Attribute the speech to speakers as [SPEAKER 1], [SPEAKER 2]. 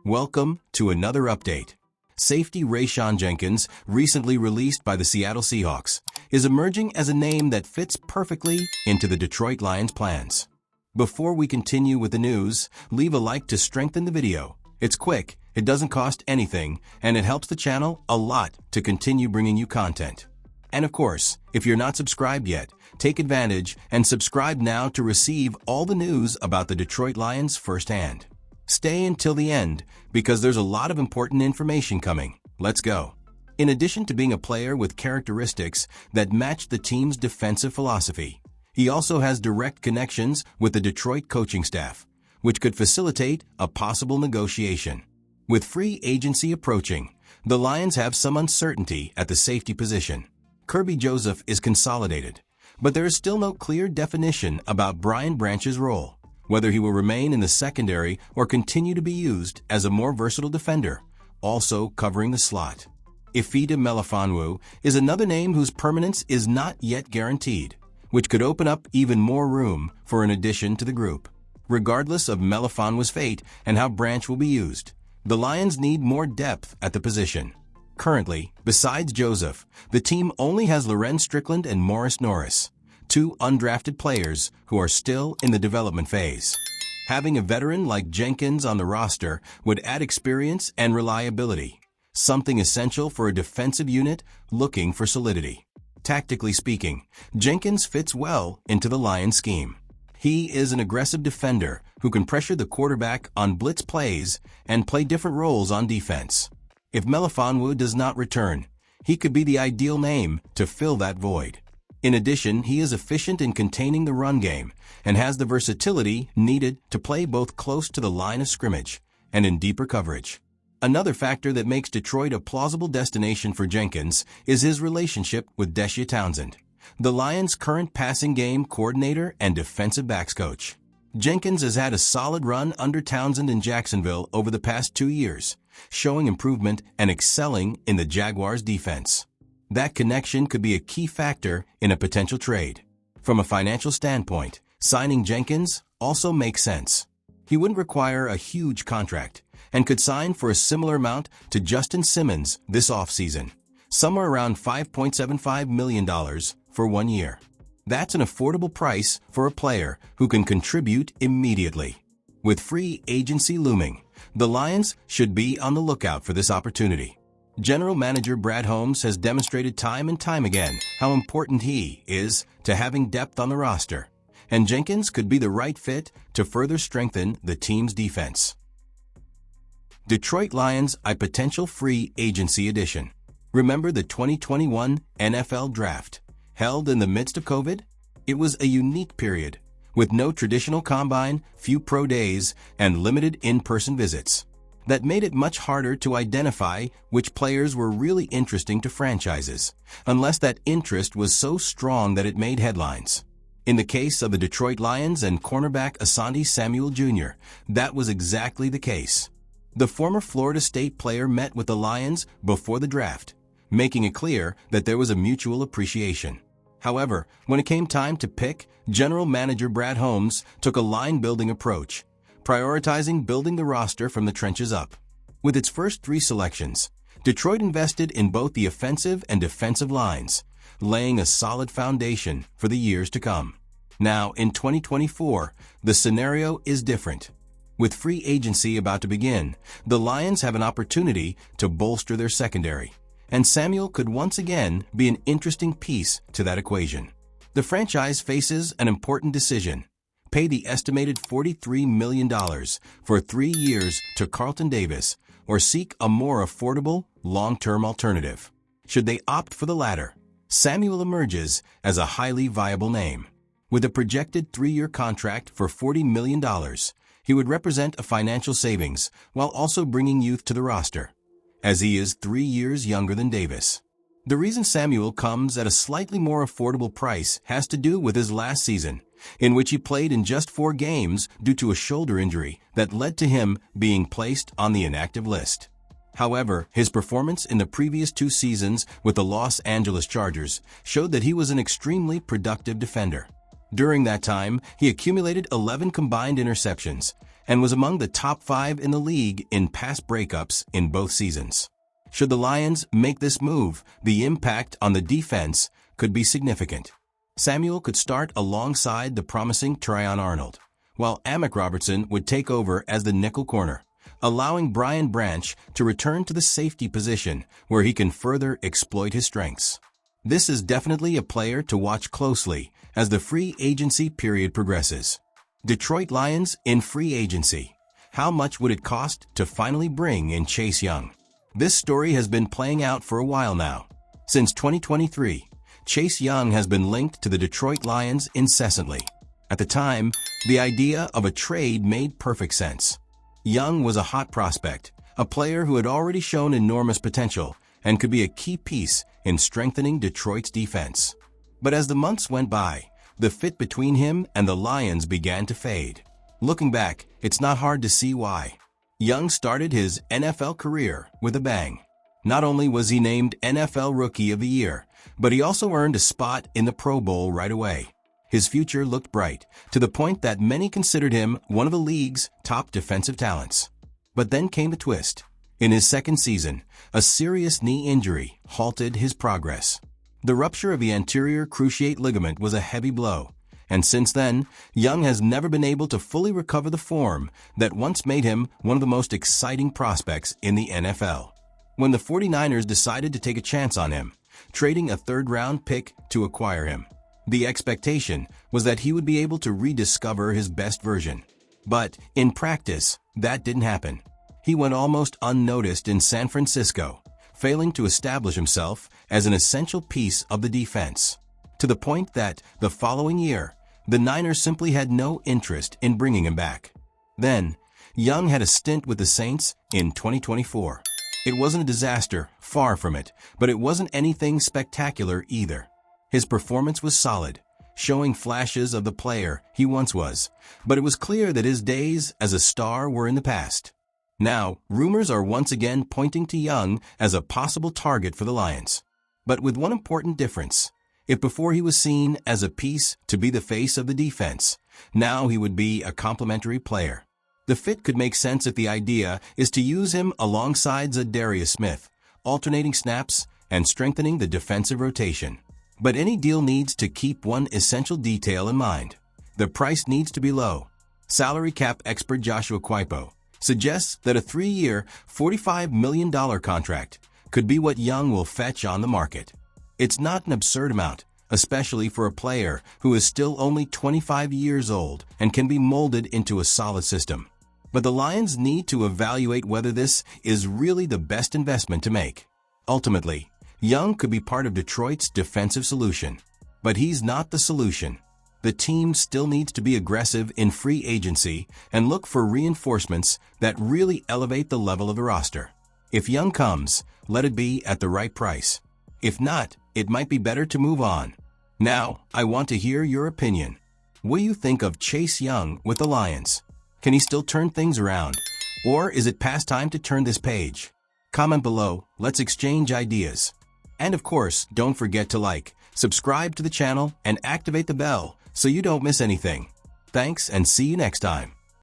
[SPEAKER 1] Welcome to another update. Safety Rayshon Jenkins, recently released by the Seattle Seahawks, is emerging as a name that fits perfectly into the Detroit Lions' plans. Before we continue with the news, leave a like to strengthen the video. It's quick, it doesn't cost anything, and it helps the channel a lot to continue bringing you content. And of course, if you're not subscribed yet, take advantage and subscribe now to receive all the news about the Detroit Lions firsthand. Stay until the end, because there's a lot of important information coming. Let's go. In addition to being a player with characteristics that match the team's defensive philosophy, he also has direct connections with the Detroit coaching staff, which could facilitate a possible negotiation. With free agency approaching, the Lions have some uncertainty at the safety position. Kirby Joseph is consolidated, but there is still no clear definition about Brian Branch's role, whether he will remain in the secondary or continue to be used as a more versatile defender, also covering the slot. Ifeatu Melifonwu is another name whose permanence is not yet guaranteed, which could open up even more room for an addition to the group. Regardless of Melifonwu's fate and how Branch will be used, the Lions need more depth at the position. Currently, besides Joseph, the team only has Lorenz Strickland and Morris Norris, two undrafted players who are still in the development phase. Having a veteran like Jenkins on the roster would add experience and reliability, something essential for a defensive unit looking for solidity. Tactically speaking, Jenkins fits well into the Lions scheme. He is an aggressive defender who can pressure the quarterback on blitz plays and play different roles on defense. If Melifonwu does not return, he could be the ideal name to fill that void. In addition, he is efficient in containing the run game and has the versatility needed to play both close to the line of scrimmage and in deeper coverage. Another factor that makes Detroit a plausible destination for Jenkins is his relationship with Deshaun Townsend, the Lions' current passing game coordinator and defensive backs coach. Jenkins has had a solid run under Townsend in Jacksonville over the past 2 years, showing improvement and excelling in the Jaguars' defense. That connection could be a key factor in a potential trade. From a financial standpoint, signing Jenkins also makes sense. He wouldn't require a huge contract and could sign for a similar amount to Justin Simmons this offseason, somewhere around $5.75 million for 1 year. That's an affordable price for a player who can contribute immediately. With free agency looming, the Lions should be on the lookout for this opportunity. General Manager Brad Holmes has demonstrated time and time again how important he is to having depth on the roster, and Jenkins could be the right fit to further strengthen the team's defense. Detroit Lions, a potential free agency addition. Remember the 2021 NFL Draft, held in the midst of COVID? It was a unique period, with no traditional combine, few pro days, and limited in-person visits. That made it much harder to identify which players were really interesting to franchises, unless that interest was so strong that it made headlines. In the case of the Detroit Lions and cornerback Asante Samuel Jr., that was exactly the case. The former Florida State player met with the Lions before the draft, making it clear that there was a mutual appreciation. However, when it came time to pick, General Manager Brad Holmes took a line-building approach, prioritizing building the roster from the trenches up. With its first 3 selections, Detroit invested in both the offensive and defensive lines, laying a solid foundation for the years to come. Now, in 2024, the scenario is different. With free agency about to begin, the Lions have an opportunity to bolster their secondary, and Samuel could once again be an interesting piece to that equation. The franchise faces an important decision: pay the estimated $43 million for 3 years to Carlton Davis, or seek a more affordable, long-term alternative. Should they opt for the latter, Samuel emerges as a highly viable name. With a projected 3-year contract for $40 million, he would represent a financial savings while also bringing youth to the roster, as he is 3 years younger than Davis. The reason Samuel comes at a slightly more affordable price has to do with his last season, in which he played in just 4 games due to a shoulder injury that led to him being placed on the inactive list. However, his performance in the previous 2 seasons with the Los Angeles Chargers showed that he was an extremely productive defender. During that time, he accumulated 11 combined interceptions, and was among the top 5 in the league in pass breakups in both seasons. Should the Lions make this move, the impact on the defense could be significant. Samuel could start alongside the promising Tryon Arnold, while Amick Robertson would take over as the nickel corner, allowing Brian Branch to return to the safety position where he can further exploit his strengths. This is definitely a player to watch closely as the free agency period progresses. Detroit Lions in free agency. How much would it cost to finally bring in Chase Young? This story has been playing out for a while now. Since 2023, Chase Young has been linked to the Detroit Lions incessantly. At the time, the idea of a trade made perfect sense. Young was a hot prospect, a player who had already shown enormous potential and could be a key piece in strengthening Detroit's defense. But as the months went by, the fit between him and the Lions began to fade. Looking back, it's not hard to see why. Young started his NFL career with a bang. Not only was he named NFL Rookie of the Year, but he also earned a spot in the Pro Bowl right away. His future looked bright, to the point that many considered him one of the league's top defensive talents. But then came the twist. In his second season, a serious knee injury halted his progress. The rupture of the anterior cruciate ligament was a heavy blow, and since then, Young has never been able to fully recover the form that once made him one of the most exciting prospects in the NFL. When the 49ers decided to take a chance on him, trading a third-round pick to acquire him, the expectation was that he would be able to rediscover his best version. But in practice, that didn't happen. He went almost unnoticed in San Francisco, failing to establish himself as an essential piece of the defense, to the point that the following year, the Niners simply had no interest in bringing him back. Then, Young had a stint with the Saints in 2024. It wasn't a disaster, far from it, but it wasn't anything spectacular either. His performance was solid, showing flashes of the player he once was, but it was clear that his days as a star were in the past. Now, rumors are once again pointing to Young as a possible target for the Lions. But with one important difference. If before he was seen as a piece to be the face of the defense, now he would be a complementary player. The fit could make sense if the idea is to use him alongside Zadarius Smith, alternating snaps and strengthening the defensive rotation. But any deal needs to keep one essential detail in mind. The price needs to be low. Salary cap expert Joshua Quaipo suggests that a 3-year, $45 million contract could be what Young will fetch on the market. It's not an absurd amount, especially for a player who is still only 25 years old and can be molded into a solid system. But the Lions need to evaluate whether this is really the best investment to make. Ultimately, Young could be part of Detroit's defensive solution, but he's not the solution. The team still needs to be aggressive in free agency and look for reinforcements that really elevate the level of the roster. If Young comes, let it be at the right price. If not, it might be better to move on. Now, I want to hear your opinion. What do you think of Chase Young with the Lions? Can he still turn things around? Or is it past time to turn this page? Comment below, let's exchange ideas. And of course, don't forget to like, subscribe to the channel, and activate the bell so you don't miss anything. Thanks and see you next time.